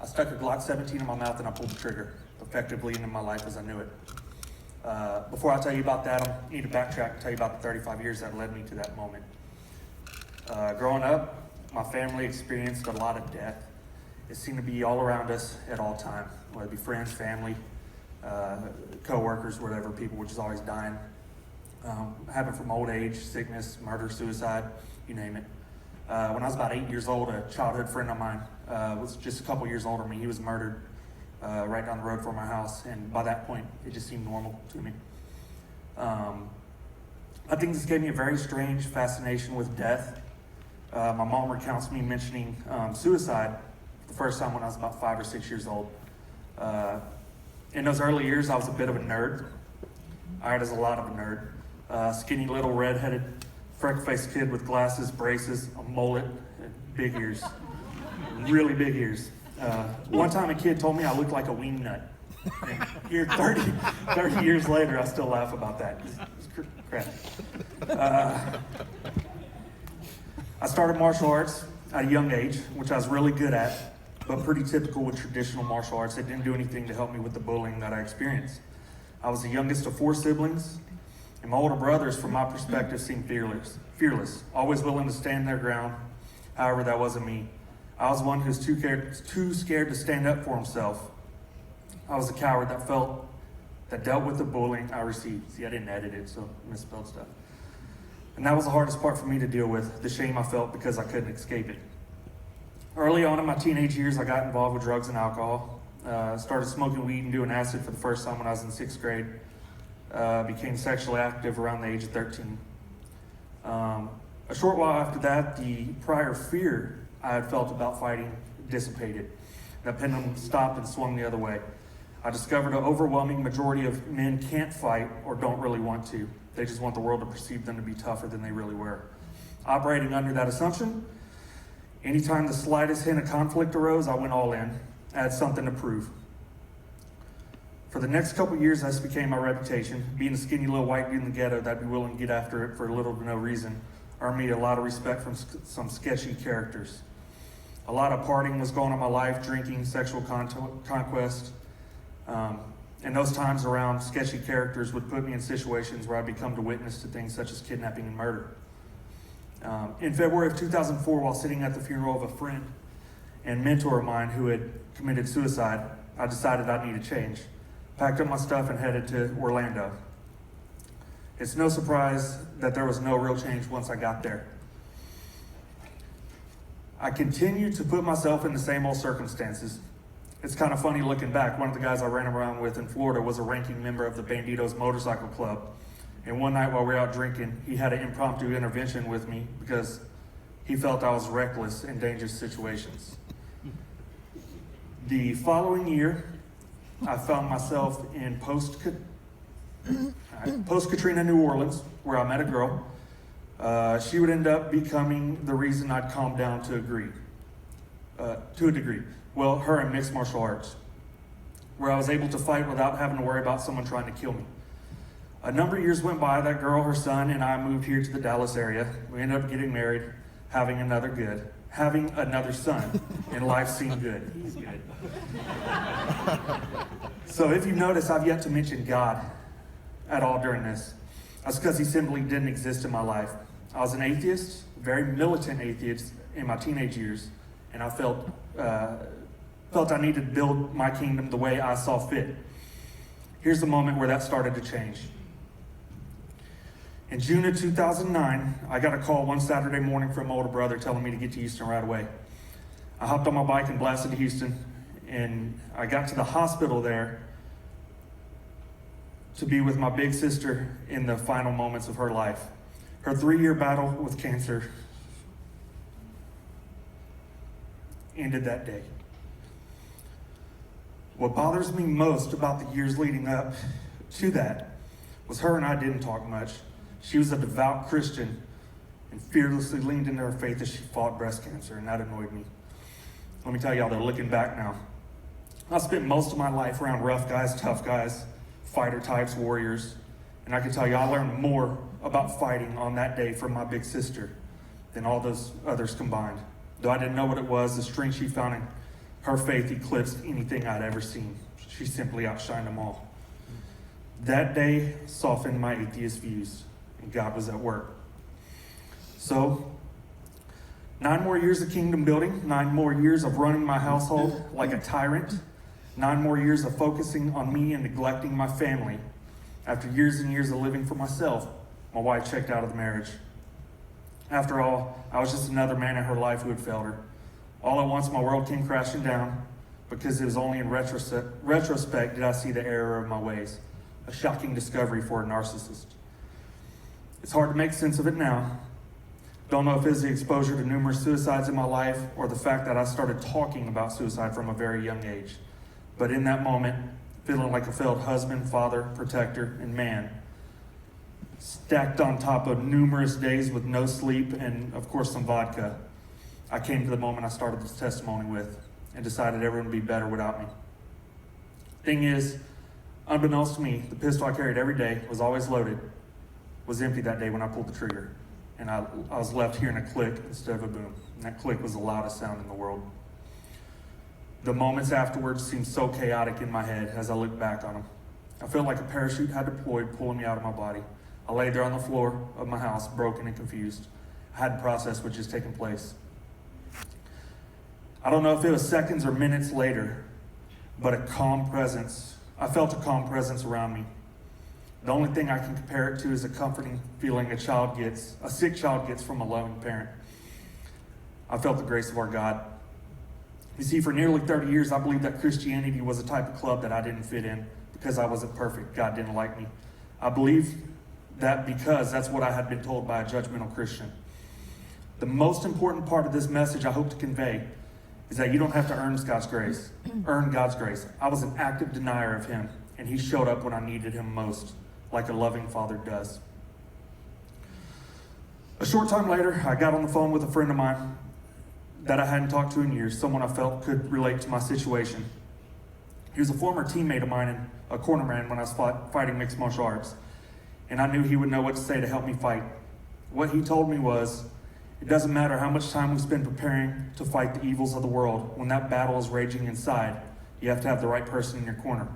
I stuck a Glock 17 in my mouth and I pulled the trigger, effectively ending my life as I knew it. Before I tell you about that, I need to backtrack and tell you about the 35 years that led me to that moment. Growing up, my family experienced a lot of death. It seemed to be all around us at all time, whether it be friends, family, co-workers, whatever, people were just always dying. Happened from old age, sickness, murder, suicide, you name it. When I was about 8 years old, a childhood friend of mine was just a couple years older than me. He was murdered right down the road from our house, and by that point, it just seemed normal to me. I think this gave me a very strange fascination with death. My mom recounts me mentioning suicide the first time when I was about 5 or 6 years old. In those early years, I was a bit of a nerd. I was a lot of a nerd. Skinny little redheaded, freckle-faced kid with glasses, braces, a mullet, and big ears. Really big ears. One time a kid told me I looked like a wing nut. And here, 30 years later, I still laugh about that. It's crap. I started martial arts at a young age, which I was really good at, but pretty typical with traditional martial arts. It didn't do anything to help me with the bullying that I experienced. I was the youngest of 4 siblings, and my older brothers, from my perspective, seemed fearless, always willing to stand their ground. However, that wasn't me. I was one who's too scared to stand up for himself. I was a coward that dealt with the bullying I received. See, I didn't edit it, so I misspelled stuff. And that was the hardest part for me to deal with, the shame I felt because I couldn't escape it. Early on in my teenage years, I got involved with drugs and alcohol. Started smoking weed and doing acid for the first time when I was in 6th grade. Became sexually active around the age of 13. A short while after that, the prior fear I had felt about fighting dissipated. That pendulum stopped and swung the other way. I discovered an overwhelming majority of men can't fight or don't really want to. They just want the world to perceive them to be tougher than they really were. Operating under that assumption, anytime the slightest hint of conflict arose, I went all in. I had something to prove. For the next couple years, this became my reputation. Being a skinny little white dude in the ghetto that'd be willing to get after it for little to no reason earned me a lot of respect from some sketchy characters. A lot of partying was going on in my life, drinking, sexual conquest. And those times around sketchy characters would put me in situations where I'd become the witness to things such as kidnapping and murder. In February of 2004, while sitting at the funeral of a friend and mentor of mine who had committed suicide, I decided I needed change. Packed up my stuff and headed to Orlando. It's no surprise that there was no real change once I got there. I continued to put myself in the same old circumstances. It's kind of funny looking back. One of the guys I ran around with in Florida was a ranking member of the Banditos Motorcycle Club. And one night while we were out drinking, he had an impromptu intervention with me because he felt I was reckless in dangerous situations. The following year, I found myself in post-Katrina New Orleans, where I met a girl. She would end up becoming the reason I'd calmed down to a degree. Well, her in mixed martial arts, where I was able to fight without having to worry about someone trying to kill me. A number of years went by. That girl, her son, and I moved here to the Dallas area. We ended up getting married, having another son, and life seemed good. He's good. So if you notice, I've yet to mention God at all during this. That's because he simply didn't exist in my life. I was an atheist, very militant atheist in my teenage years, and I felt I needed to build my kingdom the way I saw fit. Here's the moment where that started to change. In June of 2009, I got a call one Saturday morning from my older brother telling me to get to Houston right away. I hopped on my bike and blasted to Houston, and I got to the hospital there to be with my big sister in the final moments of her life. Her 3-year battle with cancer ended that day. What bothers me most about the years leading up to that was her and I didn't talk much. She was a devout Christian and fearlessly leaned into her faith as she fought breast cancer, and that annoyed me. Let me tell y'all, though, looking back now, I spent most of my life around rough guys, tough guys, fighter types, warriors, and I can tell you I learned more about fighting on that day from my big sister than all those others combined. Though I didn't know what it was, the strength she found in Her faith eclipsed anything I'd ever seen. She simply outshined them all. That day softened my atheist views, and God was at work. So, 9 more years of kingdom building, 9 more years of running my household like a tyrant, 9 more years of focusing on me and neglecting my family. After years and years of living for myself, my wife checked out of the marriage. After all, I was just another man in her life who had failed her. All at once, my world came crashing down because it was only in retrospect did I see the error of my ways. A shocking discovery for a narcissist. It's hard to make sense of it now. Don't know if it's the exposure to numerous suicides in my life or the fact that I started talking about suicide from a very young age. But in that moment, feeling like a failed husband, father, protector, and man, stacked on top of numerous days with no sleep and, of course, some vodka, I came to the moment I started this testimony with and decided everyone would be better without me. Thing is, unbeknownst to me, the pistol I carried every day was always loaded, was empty that day when I pulled the trigger. And I was left hearing a click instead of a boom. And that click was the loudest sound in the world. The moments afterwards seemed so chaotic in my head as I looked back on them. I felt like a parachute had deployed, pulling me out of my body. I lay there on the floor of my house, broken and confused. I hadn't processed what just taken place. I don't know if it was seconds or minutes later, but I felt a calm presence around me. The only thing I can compare it to is a comforting feeling a sick child gets from a loving parent. I felt the grace of our God. You see, for nearly 30 years, I believed that Christianity was a type of club that I didn't fit in because I wasn't perfect. God didn't like me. I believed that because that's what I had been told by a judgmental Christian. The most important part of this message I hope to convey is that you don't have to earn God's grace. I was an active denier of him, and he showed up when I needed him most, like a loving father does. A short time later, I got on the phone with a friend of mine that I hadn't talked to in years, someone I felt could relate to my situation. He was a former teammate of mine and a cornerman when I was fighting mixed martial arts, and I knew he would know what to say to help me fight. What he told me was, it doesn't matter how much time we spend preparing to fight the evils of the world. When that battle is raging inside, you have to have the right person in your corner.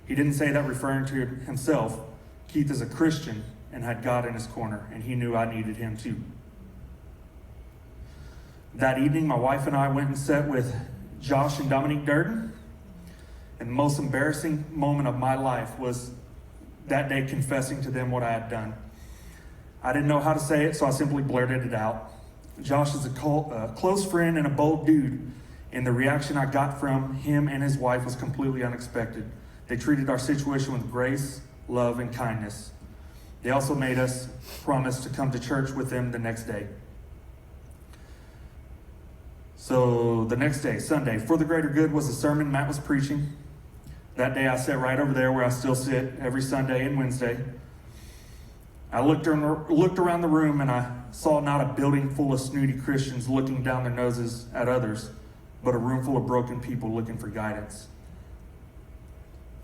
He didn't say that referring to himself. Keith is a Christian and had God in his corner, and he knew I needed him too. That evening, my wife and I went and sat with Josh and Dominique Durden, and the most embarrassing moment of my life was that day confessing to them what I had done. I didn't know how to say it, so I simply blurted it out. Josh is a close friend and a bold dude, and the reaction I got from him and his wife was completely unexpected. They treated our situation with grace, love, and kindness. They also made us promise to come to church with them the next day. So the next day, Sunday, For the Greater Good was the sermon Matt was preaching. That day I sat right over there where I still sit every Sunday and Wednesday. I looked around the room and I saw not a building full of snooty Christians looking down their noses at others, but a room full of broken people looking for guidance.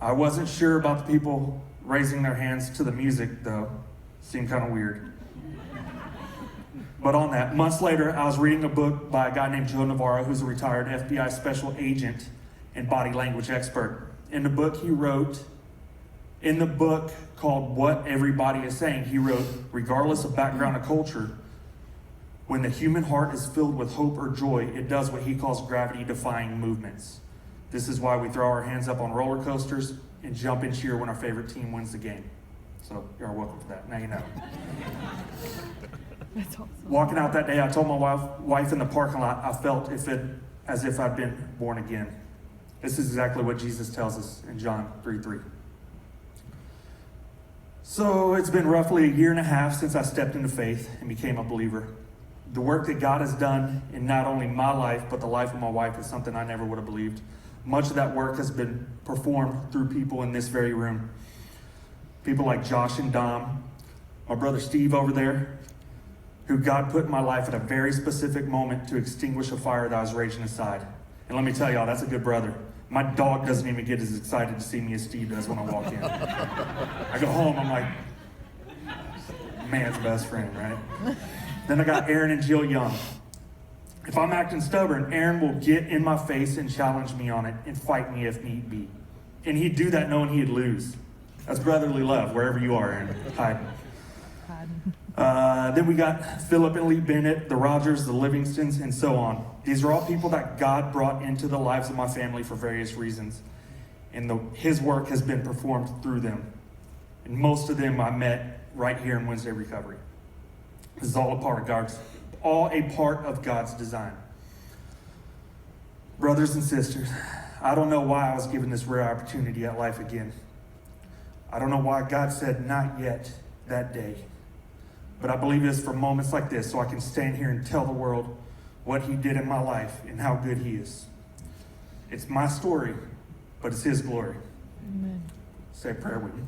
I wasn't sure about the people raising their hands to the music, though. Seemed kind of weird. But on that, months later, I was reading a book by a guy named Joe Navarro, who's a retired FBI special agent and body language expert. In the book called What Everybody is Saying, he wrote, regardless of background or culture, when the human heart is filled with hope or joy, it does what he calls gravity-defying movements. This is why we throw our hands up on roller coasters and jump and cheer when our favorite team wins the game. So you're welcome for that. Now you know. That's awesome. Walking out that day, I told my wife in the parking lot, I felt as if I'd been born again. This is exactly what Jesus tells us in John 3:3. So it's been roughly a year and a half since I stepped into faith and became a believer. The work that God has done in not only my life, but the life of my wife is something I never would have believed. Much of that work has been performed through people in this very room. People like Josh and Dom, my brother Steve over there, who God put in my life at a very specific moment to extinguish a fire that was raging inside. And let me tell y'all, that's a good brother. My dog doesn't even get as excited to see me as Steve does when I walk in. I go home, I'm like, man's best friend, right? Then I got Aaron and Jill Young. If I'm acting stubborn, Aaron will get in my face and challenge me on it and fight me if need be. And he'd do that knowing he'd lose. That's brotherly love, wherever you are, Aaron. Hiding. Then we got Philip and Lee Bennett, the Rogers, the Livingstons, and so on. These are all people that God brought into the lives of my family for various reasons. And his work has been performed through them. And most of them I met right here in Wednesday Recovery. This is all a part of God's design. Brothers and sisters, I don't know why I was given this rare opportunity at Life Again. I don't know why God said not yet that day. But I believe it's for moments like this so I can stand here and tell the world what he did in my life and how good he is. It's my story, but it's his glory. Amen. Say a prayer with me.